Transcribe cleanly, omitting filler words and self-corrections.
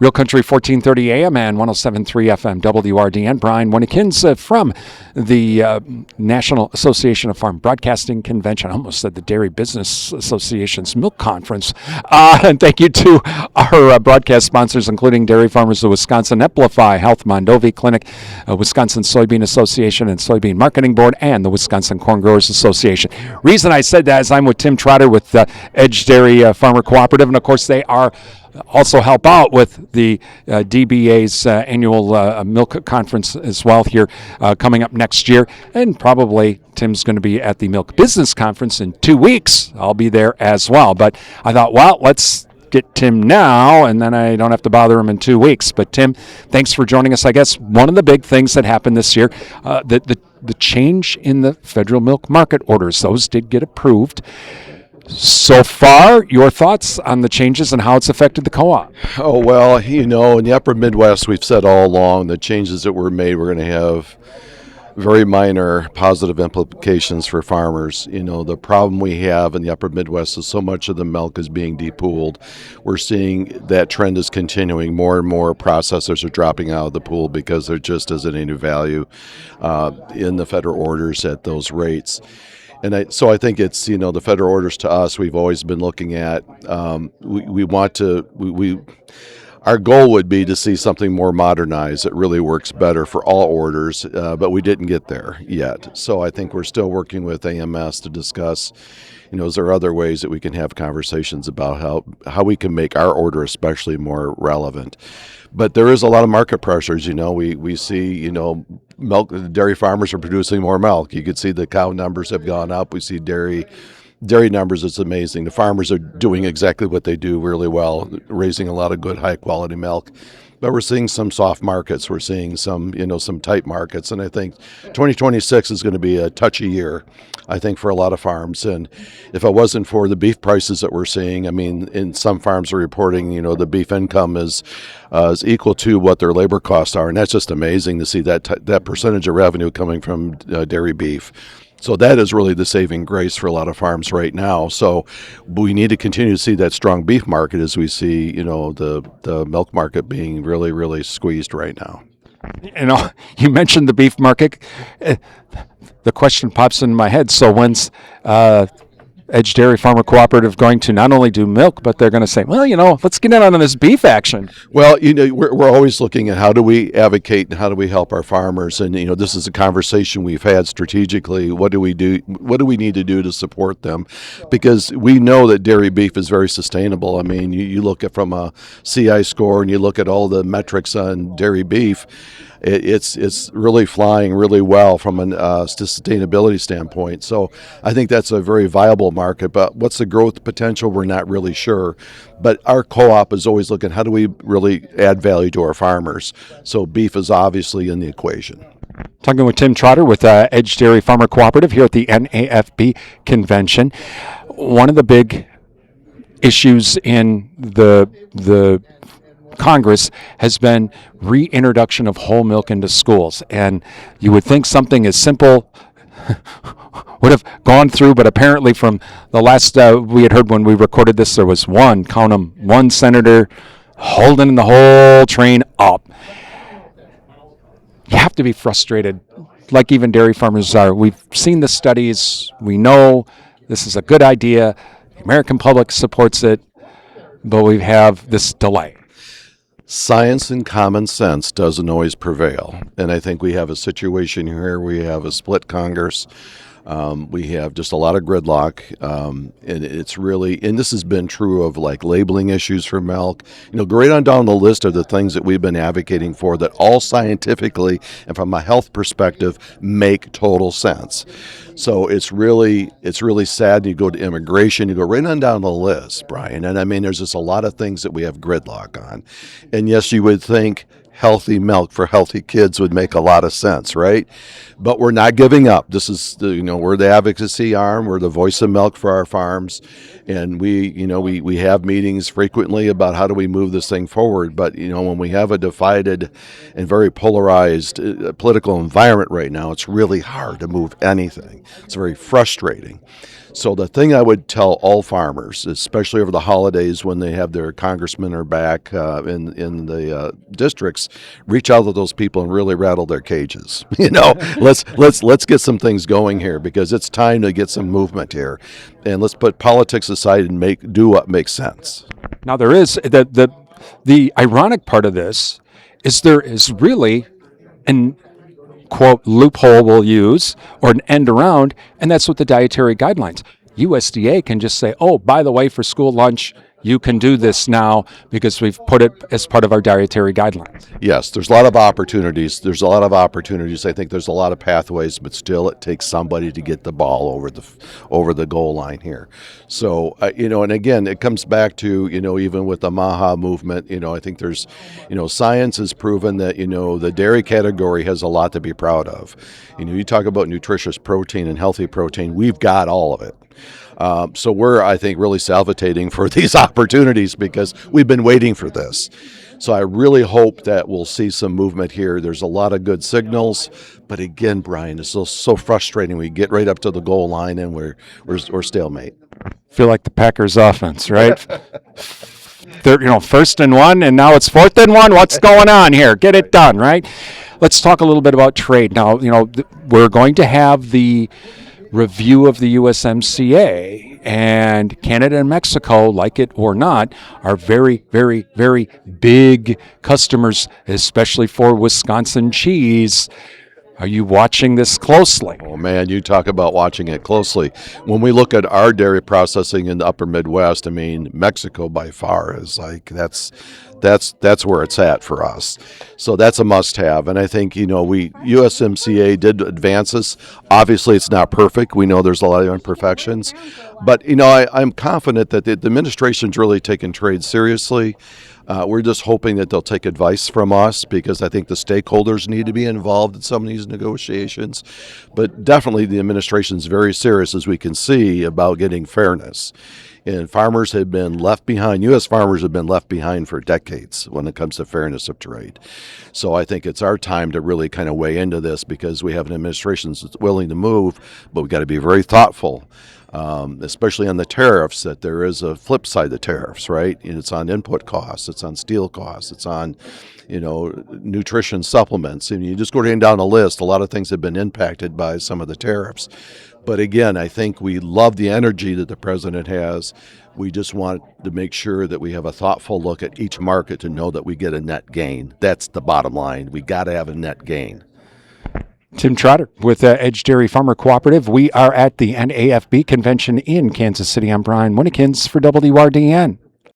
Real Country 1430 AM and 107.3 FM WRDN. Brian Winnekins from the National Association of Farm Broadcasting Convention. I almost said the Dairy Business Association's Milk Conference. And thank you to our broadcast sponsors, including Dairy Farmers of Wisconsin, Amplify Health, Mondovi Clinic, Wisconsin Soybean Association and Soybean Marketing Board, and the Wisconsin Corn Growers Association. Reason I said that is I'm with Tim Trotter with Edge Dairy Farmer Cooperative, and of course they are also help out with the DBA's annual milk conference as well here coming up next year. And probably Tim's going to be at the Milk Business Conference in 2 weeks. I'll be there as well. But I thought, well, let's get Tim now, and then I don't have to bother him in 2 weeks. But Tim, thanks for joining us. I guess one of the big things that happened this year, the change in the federal milk market orders, those did get approved. So far, your thoughts on the changes and how it's affected the co-op? Oh, well, in the upper Midwest, we've said all along the changes that were made were going to have very minor positive implications for farmers. The problem we have in the upper Midwest is so much of the milk is being depooled. We're seeing that trend is continuing. More and more processors are dropping out of the pool because there just isn't any value in the federal orders at those rates. And so I think it's, the federal orders to us, we've always been looking at, our goal would be to see something more modernized that really works better for all orders, but we didn't get there yet. So I think we're still working with AMS to discuss, is there other ways that we can have conversations about how we can make our order especially more relevant. But there is a lot of market pressures. We see, milk, dairy farmers are producing more milk. You can see the cow numbers have gone up. We see dairy numbers. It's amazing. The farmers are doing exactly what they do really well, raising a lot of good, high quality milk. But we're seeing some soft markets. We're seeing some tight markets. And I think 2026 is going to be a touchy year, I think, for a lot of farms. And if it wasn't for the beef prices that we're seeing, in some farms are reporting, the beef income is equal to what their labor costs are. And that's just amazing to see that percentage of revenue coming from dairy beef. So that is really the saving grace for a lot of farms right now. So we need to continue to see that strong beef market as we see, the milk market being really, really squeezed right now. You mentioned the beef market. The question pops in my head. So when's Edge Dairy Farmer Cooperative going to not only do milk, but they're going to say, well, let's get in on this beef action? Well, we're always looking at how do we advocate and how do we help our farmers. And, this is a conversation we've had strategically. What do we do? What do we need to do to support them? Because we know that dairy beef is very sustainable. You look at from a CI score and you look at all the metrics on dairy beef, it's really flying really well from a sustainability standpoint. So I think that's a very viable market, but what's the growth potential? We're not really sure. But our co-op is always looking, how do we really add value to our farmers? So beef is obviously in the equation. Talking with Tim Trotter with Edge Dairy Farmer Cooperative here at the NAFB convention. One of the big issues in the Congress has been reintroduction of whole milk into schools. And you would think something as simple would have gone through, but apparently from the last we had heard when we recorded this, there was one senator holding the whole train up. You have to be frustrated, like even dairy farmers are. We've seen the studies. We know this is a good idea. The American public supports it, but we have this delay. Science and common sense doesn't always prevail. And I think we have a situation here where we have a split Congress. We have just a lot of gridlock, and it's really, and this has been true of like labeling issues for milk. Go right on down the list of the things that we've been advocating for that all scientifically and from a health perspective make total sense. So it's really sad. You go to immigration, you go right on down the list, Brian. And there's just a lot of things that we have gridlock on. And yes, you would think healthy milk for healthy kids would make a lot of sense, right? But we're not giving up. This is we're the advocacy arm. We're the voice of milk for our farms, and we have meetings frequently about how do we move this thing forward. But when we have a divided and very polarized political environment right now, it's really hard to move anything. It's very frustrating. So the thing I would tell all farmers, especially over the holidays when they have their congressmen are back in the districts, reach out to those people and really rattle their cages. Let's get some things going here, because it's time to get some movement here, and let's put politics aside and do what makes sense. Now there is the ironic part of this is there is really an quote loophole we'll use, or an end around, and that's with the dietary guidelines. USDA can just say, oh, by the way, for school lunch, you can do this now because we've put it as part of our dietary guidelines. Yes, there's a lot of opportunities. I think there's a lot of pathways, but still it takes somebody to get the ball over the goal line here. So, and again, it comes back to, even with the MAHA movement, I think there's, science has proven that, the dairy category has a lot to be proud of. You talk about nutritious protein and healthy protein, we've got all of it. So we're, I think, really salivating for these opportunities because we've been waiting for this. So I really hope that we'll see some movement here. There's a lot of good signals, but again, Brian, it's so frustrating. We get right up to the goal line and we're stalemate. Feel like the Packers offense, right? First and 1, and now it's 4th and 1. What's going on here? Get it done, right? Let's talk a little bit about trade. Now, we're going to have the review of the USMCA, and Canada and Mexico, like it or not, are very, very, very big customers, especially for Wisconsin cheese. Are you watching this closely? Oh man, you talk about watching it closely. When we look at our dairy processing in the upper Midwest, Mexico by far is that's where it's at for us. So that's a must-have. And I think, USMCA did advances. Obviously, it's not perfect. We know there's a lot of imperfections. But, I'm confident that the administration's really taken trade seriously. We're just hoping that they'll take advice from us, because I think the stakeholders need to be involved in some of these negotiations. But definitely the administration's very serious, as we can see, about getting fairness. And farmers have been left behind. U.S. farmers have been left behind for decades when it comes to fairness of trade. So I think it's our time to really kind of weigh into this, because we have an administration that's willing to move, but we've got to be very thoughtful, especially on the tariffs, that there is a flip side to tariffs, right? And it's on input costs, it's on steel costs, it's on nutrition supplements. And you just go down the list, a lot of things have been impacted by some of the tariffs. But again, I think we love the energy that the president has. We just want to make sure that we have a thoughtful look at each market to know that we get a net gain. That's the bottom line. We got to have a net gain. Tim Trotter with Edge Dairy Farmer Cooperative. We are at the NAFB convention in Kansas City. I'm Brian Winnikins for WRDN.